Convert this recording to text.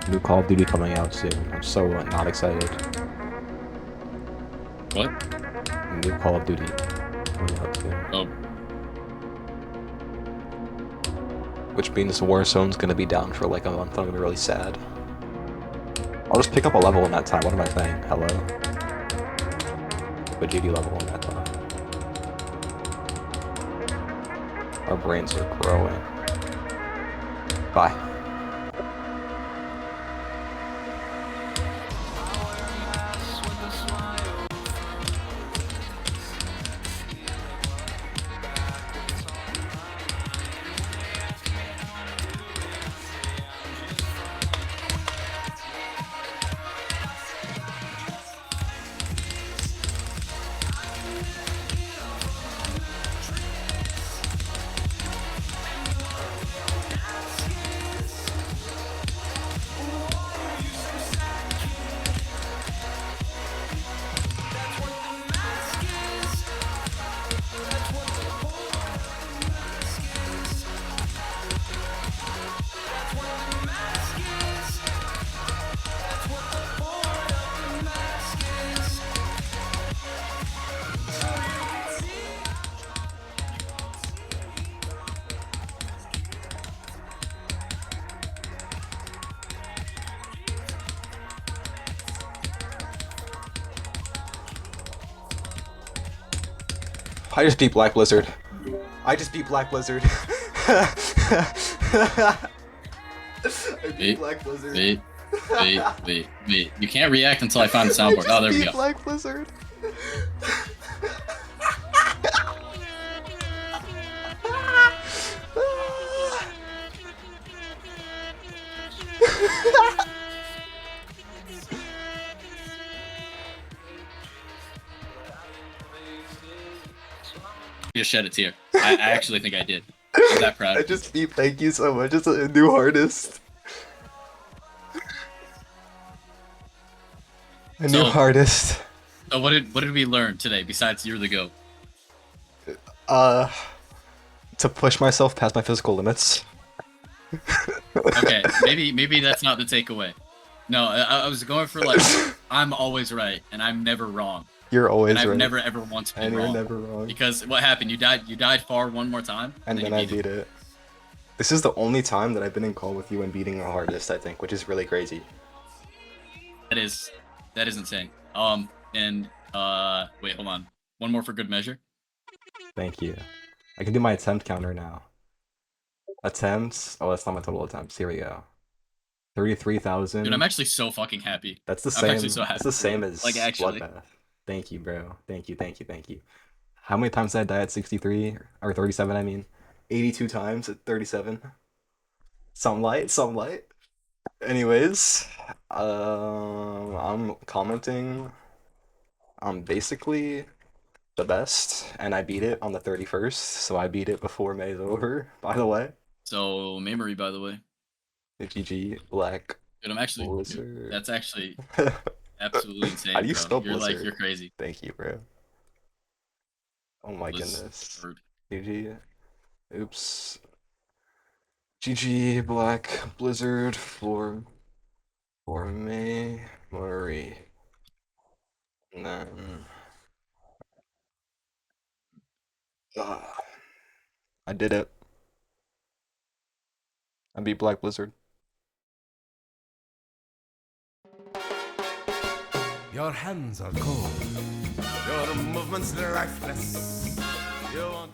New Call of Duty coming out soon. I'm so not excited. What? New Call of Duty coming out soon. Oh, Which means Warzone's gonna be down for like a month. I'm gonna be really sad. I'll just pick up a level in that time. What am I saying? Hello? A GD level in that time. Our brains are growing. Bye. I just beat Black Blizzard. I just beat Black Blizzard. I beat wait, Black Blizzard. wait. You can't react until I find the soundboard. Oh, there we go. Black Blizzard. You just shed a tear. I actually think I did. I'm that proud. I just beat. Thank you so much. It's a new artist. A new artist. So what did we learn today besides you're the GOAT? To push myself past my physical limits. Okay, maybe that's not the takeaway. No, I was going for like I'm always right and I'm never wrong. You're always and I've right. never ever once been and wrong. you're never wrong. Because what happened? You died far one more time, and then I beat it. This is the only time that I've been in call with you and beating a hardest, I think, which is really crazy. That is insane. And wait, hold on. One more for good measure. Thank you. I can do my attempt counter now. Attempts. Oh, that's not my total attempts. Here we go. 33,000. Dude, I'm actually so fucking happy. That's the same. I'm actually so happy. That's the same as like actually. Bloodbath. Thank you, bro. Thank you. How many times did I die at 63 or 37? I mean, 82 times at 37. Some light. Anyways, I'm commenting. I'm basically the best, and I beat it on the 31st, so I beat it before May's over, by the way. So, Maymory, by the way. GG, Black. Dude, I'm actually. Blizzard. That's actually absolutely insane. How do you bro. spell You're Blizzard? like, you're crazy. Thank you, bro. Oh my goodness. GG. Oops. GG, Black Blizzard for Maymory. And then I did it. I beat Black Blizzard. Your hands are cold. Your movements lifeless. You want